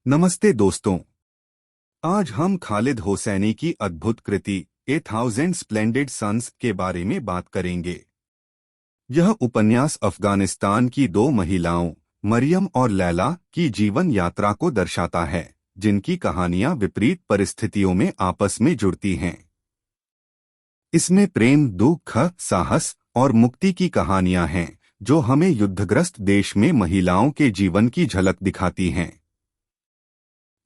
नमस्ते दोस्तों। आज हम खालिद होसैनी की अद्भुत कृति ए थाउजेंड स्प्लेंडेड सन्स के बारे में बात करेंगे। यह उपन्यास अफगानिस्तान की दो महिलाओं मरियम और लैला की जीवन यात्रा को दर्शाता है, जिनकी कहानियां विपरीत परिस्थितियों में आपस में जुड़ती हैं। इसमें प्रेम, दुख, साहस और मुक्ति की कहानियां हैं, जो हमें युद्धग्रस्त देश में महिलाओं के जीवन की झलक दिखाती हैं।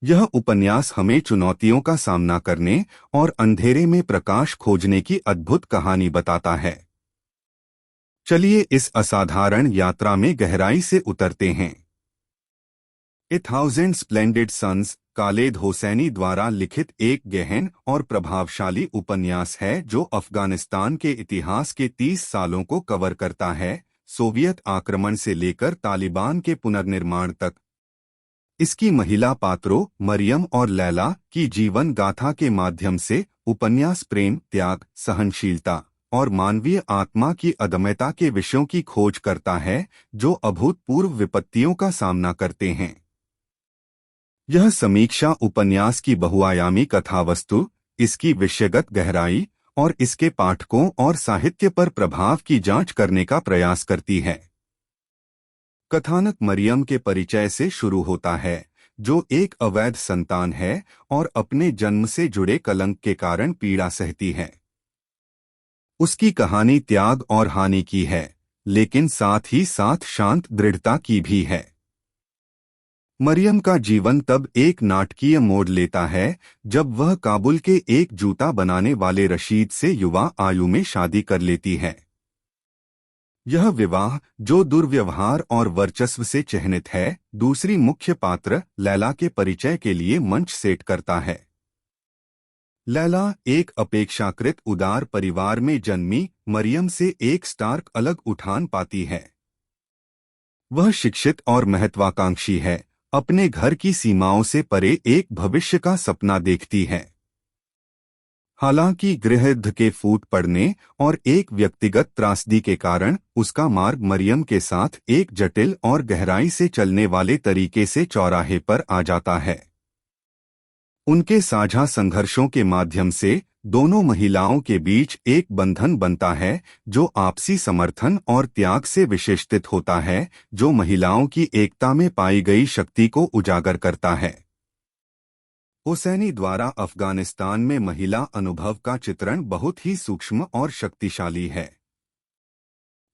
यह उपन्यास हमें चुनौतियों का सामना करने और अंधेरे में प्रकाश खोजने की अद्भुत कहानी बताता है। चलिए इस असाधारण यात्रा में गहराई से उतरते हैं। A thousand splendid suns Khaled Hosseini द्वारा लिखित एक गहन और प्रभावशाली उपन्यास है, जो अफगानिस्तान के इतिहास के 30 सालों को कवर करता है, सोवियत आक्रमण से लेकर तालिबान के पुनर्निर्माण तक। इसकी महिला पात्रों मरियम और लैला की जीवन गाथा के माध्यम से उपन्यास प्रेम, त्याग, सहनशीलता और मानवीय आत्मा की अदम्यता के विषयों की खोज करता है, जो अभूतपूर्व विपत्तियों का सामना करते हैं। यह समीक्षा उपन्यास की बहुआयामी कथावस्तु, इसकी विषयगत गहराई और इसके पाठकों और साहित्य पर प्रभाव की जांच करने का प्रयास करती है। कथानक मरियम के परिचय से शुरू होता है, जो एक अवैध संतान है और अपने जन्म से जुड़े कलंक के कारण पीड़ा सहती है। उसकी कहानी त्याग और हानि की है, लेकिन साथ ही साथ शांत दृढ़ता की भी है। मरियम का जीवन तब एक नाटकीय मोड़ लेता है, जब वह काबुल के एक जूता बनाने वाले रशीद से युवा आयु में शादी कर लेती है। यह विवाह, जो दुर्व्यवहार और वर्चस्व से चिह्नित है, दूसरी मुख्य पात्र लैला के परिचय के लिए मंच सेट करता है। लैला एक अपेक्षाकृत उदार परिवार में जन्मी मरियम से एक स्टार्क अलग उठान पाती है। वह शिक्षित और महत्वाकांक्षी है, अपने घर की सीमाओं से परे एक भविष्य का सपना देखती है। हालांकि गृहयुद्ध के फूट पड़ने और एक व्यक्तिगत त्रासदी के कारण उसका मार्ग मरियम के साथ एक जटिल और गहराई से चलने वाले तरीके से चौराहे पर आ जाता है। उनके साझा संघर्षों के माध्यम से दोनों महिलाओं के बीच एक बंधन बनता है, जो आपसी समर्थन और त्याग से विशेषित होता है, जो महिलाओं की एकता में पाई गई शक्ति को उजागर करता है। होसैनी द्वारा अफगानिस्तान में महिला अनुभव का चित्रण बहुत ही सूक्ष्म और शक्तिशाली है।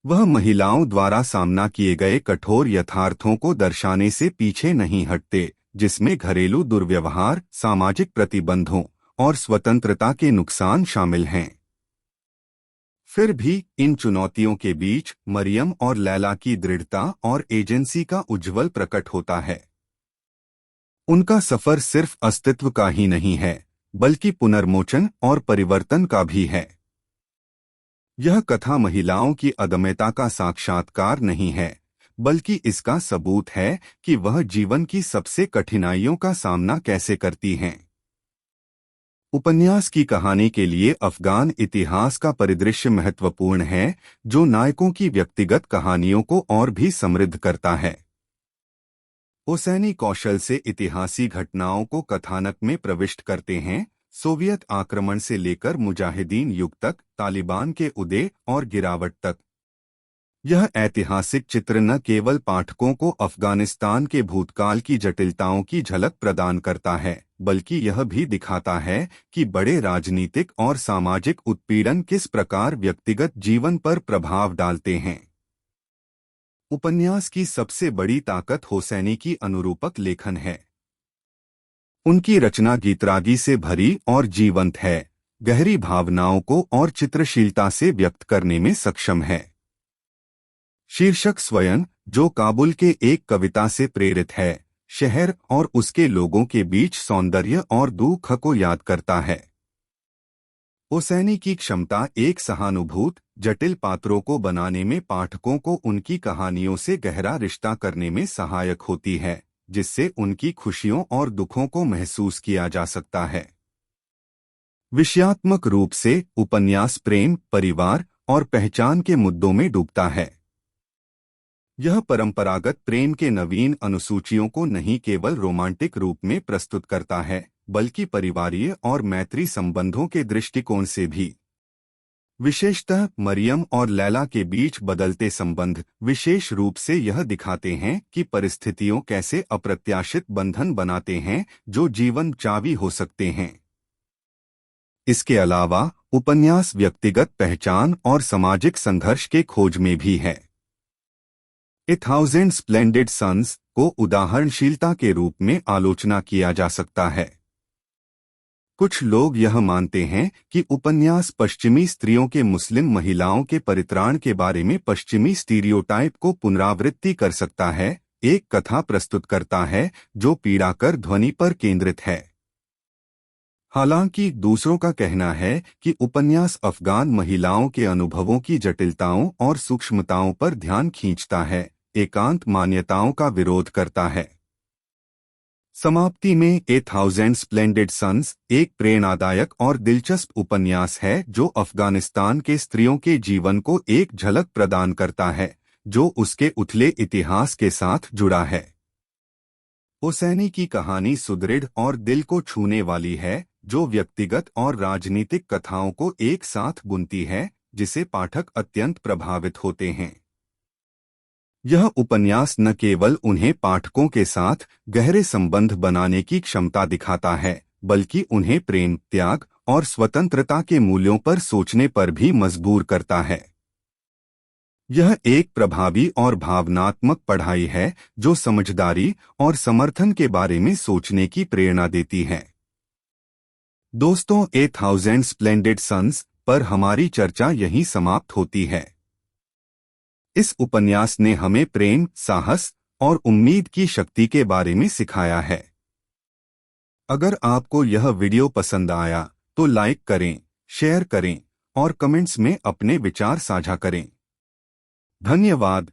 वह महिलाओं द्वारा सामना किए गए कठोर यथार्थों को दर्शाने से पीछे नहीं हटते, जिसमें घरेलू दुर्व्यवहार, सामाजिक प्रतिबंधों और स्वतंत्रता के नुकसान शामिल हैं। फिर भी इन चुनौतियों के बीच मरियम और लैला की दृढ़ता और एजेंसी का उज्ज्वल प्रकट होता है। उनका सफर सिर्फ अस्तित्व का ही नहीं है, बल्कि पुनर्मोचन और परिवर्तन का भी है। यह कथा महिलाओं की अदम्यता का साक्षात्कार नहीं है, बल्कि इसका सबूत है कि वह जीवन की सबसे कठिनाइयों का सामना कैसे करती हैं। उपन्यास की कहानी के लिए अफगान इतिहास का परिदृश्य महत्वपूर्ण है, जो नायकों की व्यक्तिगत कहानियों को और भी समृद्ध करता है। होसैनी कौशल से ऐतिहासिक घटनाओं को कथानक में प्रविष्ट करते हैं, सोवियत आक्रमण से लेकर मुजाहिदीन युग तक, तालिबान के उदय और गिरावट तक। यह ऐतिहासिक चित्र न केवल पाठकों को अफगानिस्तान के भूतकाल की जटिलताओं की झलक प्रदान करता है, बल्कि यह भी दिखाता है कि बड़े राजनीतिक और सामाजिक उत्पीड़न किस प्रकार व्यक्तिगत जीवन पर प्रभाव डालते हैं। उपन्यास की सबसे बड़ी ताकत होसैनी की अनुरूपक लेखन है। उनकी रचना गीतरागी से भरी और जीवंत है, गहरी भावनाओं को और चित्रशीलता से व्यक्त करने में सक्षम है। शीर्षक स्वयं, जो काबुल के एक कविता से प्रेरित है, शहर और उसके लोगों के बीच सौंदर्य और दुख को याद करता है। होसैनी की क्षमता एक सहानुभूत, जटिल पात्रों को बनाने में पाठकों को उनकी कहानियों से गहरा रिश्ता करने में सहायक होती है, जिससे उनकी खुशियों और दुखों को महसूस किया जा सकता है। विषयात्मक रूप से उपन्यास प्रेम, परिवार और पहचान के मुद्दों में डूबता है। यह परंपरागत प्रेम के नवीन अनुसूचियों को नहीं केवल रोमांटिक रूप में प्रस्तुत करता है, बल्कि परिवारीय और मैत्री संबंधों के दृष्टिकोण से भी। विशेषतः मरियम और लैला के बीच बदलते संबंध विशेष रूप से यह दिखाते हैं कि परिस्थितियों कैसे अप्रत्याशित बंधन बनाते हैं जो जीवन चावी हो सकते हैं। इसके अलावा उपन्यास व्यक्तिगत पहचान और सामाजिक संघर्ष के खोज में भी है। ए थाउजेंड स्प्लेंडेड सन्स को उदाहरणशीलता के रूप में आलोचना किया जा सकता है। कुछ लोग यह मानते हैं कि उपन्यास पश्चिमी स्त्रियों के मुस्लिम महिलाओं के परित्राण के बारे में पश्चिमी स्टीरियोटाइप को पुनरावृत्ति कर सकता है, एक कथा प्रस्तुत करता है जो पीड़ाकर ध्वनि पर केंद्रित है। हालांकि दूसरों का कहना है कि उपन्यास अफगान महिलाओं के अनुभवों की जटिलताओं और सूक्ष्मताओं पर ध्यान खींचता है, एकांत मान्यताओं का विरोध करता है। समाप्ति में ए थाउजेंड स्प्लेंडेड सन्स एक प्रेरणादायक और दिलचस्प उपन्यास है जो अफगानिस्तान के स्त्रियों के जीवन को एक झलक प्रदान करता है जो उसके उथले इतिहास के साथ जुड़ा है। हुसैनी की कहानी सुदृढ़ और दिल को छूने वाली है, जो व्यक्तिगत और राजनीतिक कथाओं को एक साथ बुनती है, जिसे पाठक अत्यंत प्रभावित होते हैं। यह उपन्यास न केवल उन्हें पाठकों के साथ गहरे संबंध बनाने की क्षमता दिखाता है, बल्कि उन्हें प्रेम, त्याग और स्वतंत्रता के मूल्यों पर सोचने पर भी मजबूर करता है। यह एक प्रभावी और भावनात्मक पढ़ाई है जो समझदारी और समर्थन के बारे में सोचने की प्रेरणा देती है। दोस्तों, ए थाउजेंड स्प्लेंडेड सन्स पर हमारी चर्चा यहीं समाप्त होती है। इस उपन्यास ने हमें प्रेम, साहस और उम्मीद की शक्ति के बारे में सिखाया है। अगर आपको यह वीडियो पसंद आया तो लाइक करें, शेयर करें और कमेंट्स में अपने विचार साझा करें। धन्यवाद।